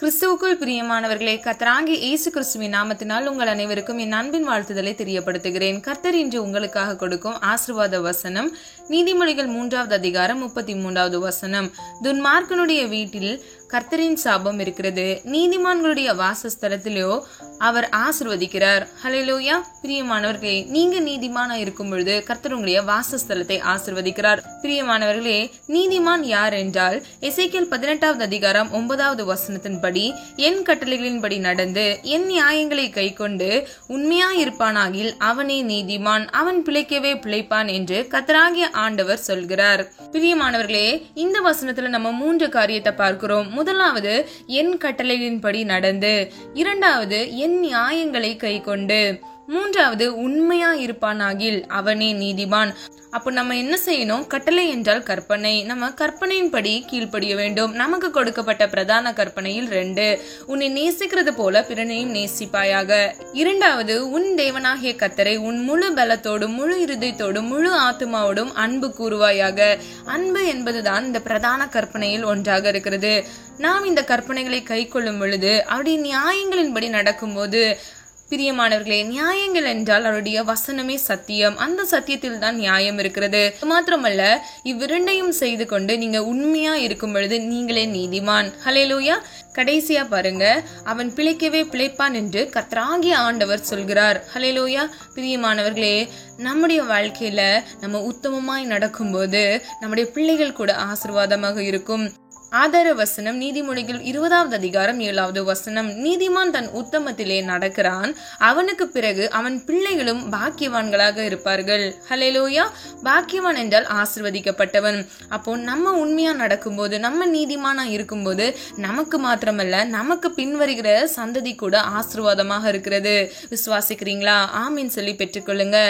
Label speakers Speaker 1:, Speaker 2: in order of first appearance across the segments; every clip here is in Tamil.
Speaker 1: கிறிஸ்துவுக்குள் பிரியமானவர்களே, கர்த்தராகிய இயேசு கிறிஸ்துவின் நாமத்தினால் உங்கள் அனைவருக்கும் என் அன்பின் வாழ்த்துதலை தெரியப்படுத்துகிறேன். கர்த்தர் இன்று உங்களுக்காக கொடுக்கும் ஆசீர்வாத வசனம் நீதிமொழிகள் 3வது அதிகாரம் 33வது வசனம். துன்மார்க்கனுடைய வீட்டில் கர்த்தரின் சாபம் இருக்கிறது, நீதிமான்களுடைய வாசஸ்தலத்திலோ அவர் ஆசீர்வதிக்கிறார். ஹல்லேலூயா. பிரியமானவர்களே, நீங்க நீதிமானா இருக்கும் பொழுது கர்த்தர் உங்களுடைய வாசஸ்தலத்தை ஆசீர்வதிக்கிறார். பிரியமானவர்களே, நீதிமான் யார் என்றால் எசேக்கியேல் 18வது அதிகாரம் 9வது வசனத்தின்படி என் கட்டளைகளின்படி நடந்து என் நியாயங்களை கைக்கொண்டு உண்மையாயிருப்பானாகில் அவனே நீதிமான், அவன் பிழைக்கவே பிழைப்பான் என்று கர்த்தராகிய ஆண்டவர் சொல்கிறார். பிரியமானவர்களே, இந்த வசனத்துல நம்ம 3 காரியத்தை பார்க்கிறோம். முதலாவது, என் கட்டளைகளின்படி நடந்து. இரண்டாவது, என் நியாயங்களை கைக்கொண்டு. மூன்றாவது, உண்மையா இருப்பானாகில் அவனே நீதிமான். அப்போ நம்ம என்ன செய்யணும்? கட்டளை என்றால் கற்பனை. நம்ம கற்பனையின்படி கீழ்ப்படிய வேண்டும். நமக்கு கொடுக்கப்பட்ட பிரதான கற்பனையில் 2, உன்னை நேசிக்கிறது போல பிறனையும் நேசிப்பாயாக. இரண்டாவது, உன் தேவனாகிய கர்த்தரை உன் முழு பலத்தோடும் முழு இருதயத்தோடும் முழு ஆத்துமாவோடும் அன்பு கூறுவாயாக. அன்பு என்பதுதான் இந்த பிரதான கற்பனையில் ஒன்றாக இருக்கிறது. நாம் இந்த கற்பனைகளை கை கொள்ளும் பொழுது, அவருடைய நியாயங்களின்படி நடக்கும்போது, பிரியமானவர்களே, நியாயங்கள் என்றால் அவருடைய வசனமே சத்தியம். அந்த சத்தியத்தில் தான் நியாயம் இருக்கிறது. மாத்திரமல்ல, இவ்விரண்டையும் செய்து கொண்டு நீங்க உண்மையா இருக்கும் பொழுது நீங்களே நீதிமான். ஹல்லேலூயா. கடைசியா பாருங்க, அவன் பிழைக்கவே பிழைப்பான் என்று கர்த்தராகிய ஆண்டவர் சொல்கிறார். ஹல்லேலூயா. பிரியமானவர்களே, நம்முடைய வாழ்க்கையில நம்ம உத்தமமாய் நடக்கும்போது நம்முடைய பிள்ளைகள் கூட ஆசீர்வாதமாக இருக்கும். ஆதார வசனம் நீதிமொழிகள் 20வது அதிகாரம் 7வது வசனம். நீதிமான் தன் உத்தமத்திலே நடக்கிறான், அவனுக்கு பிறகு அவன் பிள்ளைகளும் பாக்கியவான்களாக இருப்பார்கள். ஹல்லேலூயா. பாக்கியவான் என்றால் ஆசீர்வதிக்கப்பட்டவன். அப்போ நம்ம உண்மையா நடக்கும்போது, நம்ம நீதிமானா இருக்கும்போது, நமக்கு மாத்திரமல்ல நமக்கு பின்வருகிற சந்ததி கூட ஆசீர்வாதமாக இருக்கிறது. விசுவாசிக்கிறீங்களா? ஆமீன் சொல்லி பெற்றுக்கொள்ளுங்க.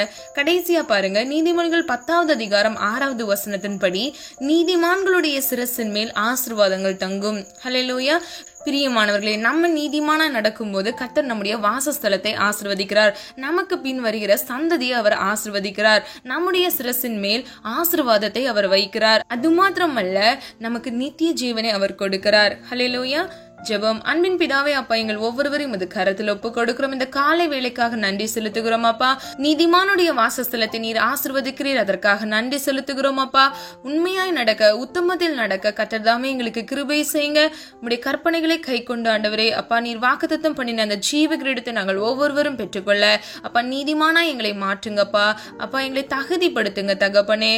Speaker 1: கடைசியா பாருங்க, நீதிமொழிகள் 10வது அதிகாரம் 6வது வசனத்தின்படி நீதிமான்களுடைய சிரசின் மேல் ஆசீர்வாதங்கள் தங்கும். ஹல்லேலூயா. பிரியமானவர்களே, நம்ம நீதிமானா நடக்கும்போது கர்த்தர் நம்முடைய வாசஸ்தலத்தை ஆசீர்வதிக்கிறார். நமக்கு பின் வருகிற சந்ததியை அவர் ஆசீர்வதிக்கிறார். நம்முடைய சிரசின் மேல் ஆசீர்வாதத்தை அவர் வைக்கிறார். அது மாத்திரமல்ல, நமக்கு நித்திய ஜீவனை அவர் கொடுக்கிறார். ஹல்லேலூயா. ஜெபம். அன்பின் பிதாவே, அப்பா, எங்கள் ஒவ்வொருவரையும் இது கரத்தில் ஒப்பு கொடுக்கிறோம். இந்த காலை வேளைக்காக நன்றி செலுத்துகிறோம் அப்பா. நீதிமானுடைய வாசஸ்தலத்தை நீர் ஆசீர்வதிக்கிறீர், அதற்காக நன்றி செலுத்துகிறோம் அப்பா. உண்மையாய் நடக்க, உத்தமத்தில் நடக்க கர்த்தர்தாமே எங்களுக்கு கிருபை செய்யுங்க. உம்முடைய கற்பனைகளை கை கொண்டு ஆண்டவரே அப்பா, நீர் வாக்குத்தத்தம் பண்ணின அந்த ஜீவ கிரீடத்தை நாங்கள் ஒவ்வொருவரும் பெற்றுக்கொள்ள அப்பா நீதிமானா எங்களை மாற்றுங்கப்பா. அப்பா, எங்களை தகுதிப்படுத்துங்க தகப்பனே.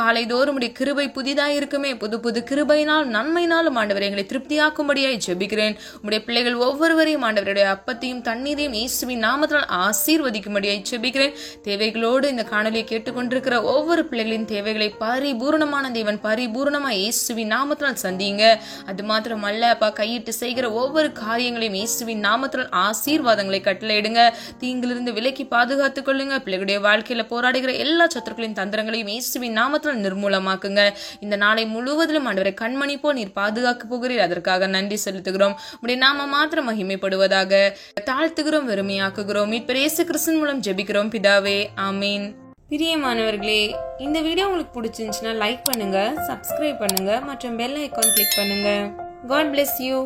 Speaker 1: காலைதோறும் உடைய கிருபை புதிதாய் இருக்குமே, புது புது கிருபையினால் நன்மையினாலும் ஆண்டவரே எங்களை திருப்தியாக்கும்படியாய் ஜெபிக்கிறேன். உம்முடைய பிள்ளைகள் ஒவ்வொருவரையும் ஆண்டவருடைய அப்பத்தையும் தண்ணீரையும் இயேசுவின் நாமத்தால் ஆசீர்வதிக்கும்படியாய் ஜெபிக்கிறேன். தேவைகளோடு இந்த காணொலியை கேட்டுக்கொண்டிருக்கிற ஒவ்வொரு பிள்ளைகளின் தேவைகளை பரிபூரணமான தேவன் பரிபூரணமாய் இயேசுவின் நாமத்தால் சந்திங்க. அது மாத்திரம் அல்ல அப்பா, கையிட்டு செய்கிற ஒவ்வொரு காரியங்களையும் இயேசுவின் நாமத்தால் ஆசீர்வாதங்களை கட்டளையிடுங்க. தீங்கிலிருந்து விலக்கி பாதுகாத்துக் கொள்ளுங்க. பிள்ளைகளுடைய வாழ்க்கையில போராடுகிற எல்லா சத்துருக்களின் தந்திரங்களையும் இயேசுவின் நாமத்தால் நிர்மூலமாக்குங்க. இந்த நாளை முழுவதிலும் ஆண்டவரை கண்மணி போல் நீர் பாதுகாக்க போகிறீர், அதற்காக நன்றி செலுத்துகிறோம். உடைய நாம மாத்திரம் மகிமைப்படுவதாக. தாழ்த்துகிறோம், வெறுமையாக்குகிறோம். மீட்பர் இயேசு கிறிஸ்துவின் மூலம் ஜெபிக்கிறோம் பிதாவே, ஆமீன். பிரியமானவர்களே, இந்த வீடியோ உங்களுக்கு பிடிச்சிருந்துச்சுன்னா லைக் பண்ணுங்க, சப்ஸ்கிரைப் பண்ணுங்க மற்றும் பெல் ஐகான் கிளிக் பண்ணுங்க. God bless you.